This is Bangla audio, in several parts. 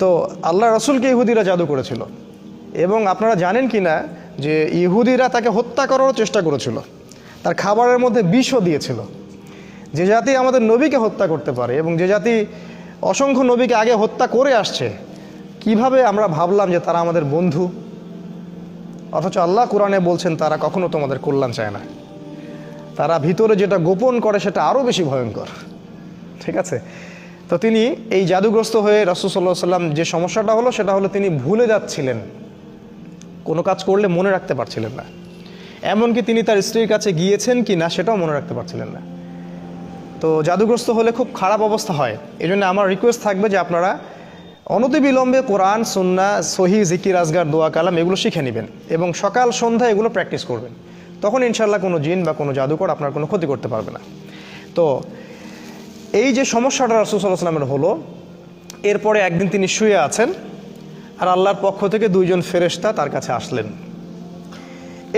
তো আল্লাহ রসুলকে ইহুদিরা জাদু করেছিল, এবং আপনারা জানেন কি না যে ইহুদিরা তাকে হত্যা করার চেষ্টা করেছিল, তার খাবারের মধ্যে বিষও দিয়েছিল। যে জাতি আমাদের নবীকে হত্যা করতে পারে এবং যে জাতি অসংখ্য নবীকে আগে হত্যা করে আসছে, কিভাবে আমরা ভাবলাম যে তারা আমাদের বন্ধু? অথচ আল্লাহ কোরআনে বলছেন তারা কখনো তোমাদের কল্যাণ চায় না, তারা ভিতরে যেটা গোপন করে সেটা আরও বেশি ভয়ঙ্কর। ঠিক আছে? তো তিনি এই জাদুগ্রস্ত হয়ে রাসূল সাল্লাল্লাহু আলাইহি ওয়াসাল্লাম যে সমস্যাটা হলো সেটা হলো তিনি ভুলে যাচ্ছিলেন, কোনো কাজ করলে মনে রাখতে পারছিলেন না। এমনকি তিনি তার স্ত্রীর কাছে গিয়েছেন কি না সেটাও মনে রাখতে পারছিলেন না। তো জাদুগ্রস্ত হলে খুব খারাপ অবস্থা হয়। এই জন্য আমার রিকোয়েস্ট থাকবে যে আপনারা অনতিবিলম্বে কোরআন, সুন্নাহ, সহিহ, জিকির, আজগার, দোয়া, কালাম এগুলো শিখে নেবেন এবং সকাল সন্ধ্যা এগুলো প্র্যাকটিস করবেন। তখন ইনশাআল্লাহ কোনো জিন বা কোনো জাদুকর আপনার কোনো ক্ষতি করতে পারবে না। তো এই যে সমস্যাটা রাসূল সাল্লাল্লাহু আলাইহি ওয়াসাল্লামের হলো, এরপরে একদিন তিনি শুয়ে আছেন আর আল্লাহর পক্ষ থেকে দুইজন ফেরেশতা তার কাছে আসলেন।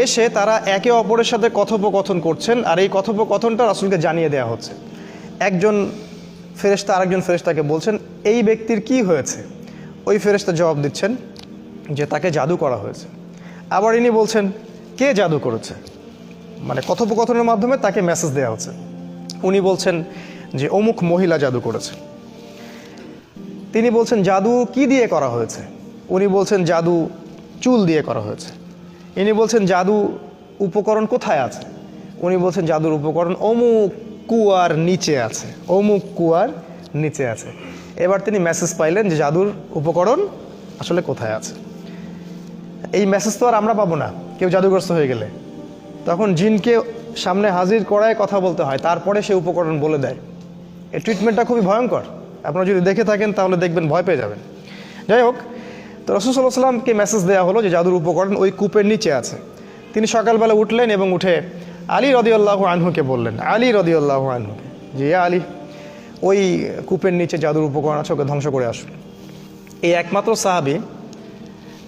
এসে তারা একে অপরের সাথে কথোপকথন করছেন, আর এই কথোপকথনটা রাসূলকে জানিয়ে দেওয়া হচ্ছে। একজন ফেরেশতা আরেকজন ফেরেশতাকে বলছেন এই ব্যক্তির কি হয়েছে। ওই ফেরেশতা জবাব দিচ্ছেন যে তাকে জাদু করা হয়েছে। আবার ইনি বলছেন কে জাদু করেছে, মানে কথোপকথনের মাধ্যমে তাকে মেসেজ দেওয়া হচ্ছে। উনি বলছেন যে অমুক মহিলা জাদু করেছে। তিনি বলছেন জাদু কি দিয়ে করা হয়েছে? উনি বলছেন জাদু চুল দিয়ে করা হয়েছে। ইনি বলছেন জাদু উপকরণ কোথায় আছে? উনি বলছেন জাদুর উপকরণ অমুক কুয়ার নিচে আছে, অমুক কুয়ার নিচে আছে। এবার তিনি মেসেজ পাইলেন যে জাদুর উপকরণ আসলে কোথায় আছে। এই মেসেজ তো আর আমরা পাবো না কেউ জাদুগ্রস্ত হয়ে গেলে, তখন জিনকে সামনে হাজির করায় কথা বলতে হয়, তারপরে সে উপকরণ বলে দেয়। এই ট্রিটমেন্টটা খুবই ভয়ঙ্কর, আপনারা যদি দেখে থাকেন তাহলে দেখবেন ভয় পেয়ে যাবেন। যাই হোক, তো রাসূল সাল্লাল্লাহু আলাইহি ওয়াসাল্লামকে মেসেজ দেওয়া হলো যে জাদুর উপকরণ ওই কূপের নিচে আছে। তিনি সকালবেলা উঠলেন এবং উঠে আলী রাদিয়াল্লাহু আনহুকে বললেন, আলী রাদিয়াল্লাহু আনহুকে, যে আলী ওই কূপের নিচে জাদুর উপকরণ আছে, ওকে ধ্বংস করে আসুন। এই একমাত্র সাহাবী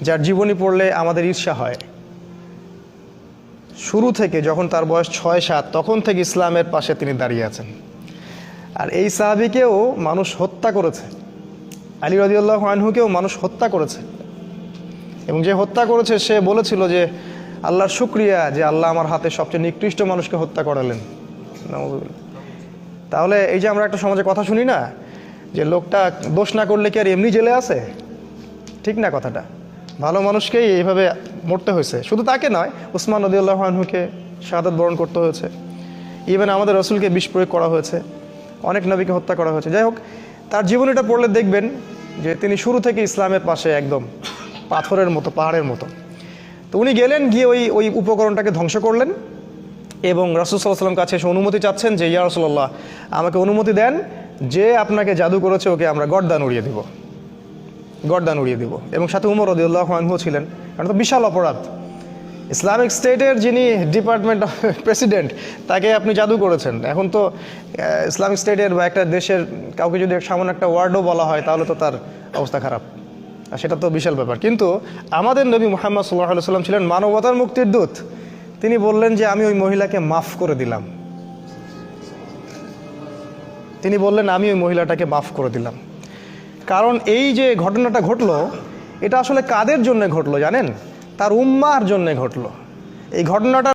যার জীবনী পড়লে আমাদের ঈর্ষা হয়। শুরু থেকে যখন তার বয়স 6-7 তখন থেকে ইসলামের পাশে তিনি দাঁড়িয়ে আছেন। আর এই সাহাবীকেও মানুষ হত্যা করেছে, আলী রাদিয়াল্লাহু আনহুকেও মানুষ হত্যা করেছে, এবং যে হত্যা করেছে সে বলেছিল যে আল্লাহর শুকরিয়া যে আল্লাহ আমার হাতে সবচেয়ে নিকৃষ্ট মানুষকে হত্যা করালেন। তাহলে এই যে আমরা একটা সমাজে কথা শুনি না যে লোকটা দোষ না করলে কি আর এমনি জেলে আছে, ঠিক না কথাটা? ভালো মানুষকেই এইভাবে মরতে হয়েছে। শুধু তাকে নয়, উসমান রাদিয়াল্লাহু আনহুকে শাহাদাত বরণ করতে হয়েছে, ইভেন আমাদের রাসূলকে বিষ প্রয়োগ করা হয়েছে, অনেক নবীকে হত্যা করা হয়েছে। যাই হোক, তার জীবনীটা পড়লে দেখবেন যে তিনি শুরু থেকে ইসলামের পাশে একদম পাথরের মতো, পাহাড়ের মতো। তো উনি গেলেন, গিয়ে ওই উপকরণটাকে ধ্বংস করলেন এবং রাসূল সাল্লাল্লাহু আলাইহি ওয়াসাল্লাম কাছে এসে অনুমতি চাচ্ছেন যে ইয়া রাসূলুল্লাহ, আমাকে অনুমতি দেন, যে আপনাকে জাদু করেছে ওকে আমরা গর্দান উড়িয়ে দিব, গর্দান উড়িয়ে দিব। এবং সাথে উমর রাদিয়াল্লাহু আনহু ছিলেন, কারণ তো বিশাল অপরাধ। ইসলামিক স্টেটের যিনি ডিপার্টমেন্ট প্রেসিডেন্ট, তাকে আপনি জাদু করেছেন। এখন তো ইসলামিক স্টেটের বা একটা দেশের কাউকে যদি সামান্য একটা ওয়ার্ডও বলা হয় তাহলে তো তার অবস্থা খারাপ, আর সেটা তো বিশাল ব্যাপার। কিন্তু আমাদের নবী মুহাম্মদ সাল্লাল্লাহু আলাইহি ওয়াসাল্লাম ছিলেন মানবতার মুক্তির দূত। তিনি বললেন যে আমি ওই মহিলাকে মাফ করে দিলাম। তিনি বললেন আমি ওই মহিলাটাকে মাফ করে দিলাম। কারণ এই যে ঘটনাটা ঘটলো, এটা আসলে কাদের জন্য ঘটলো জানেন? তার উম্মাহর জন্য ঘটলো। এই ঘটনাটা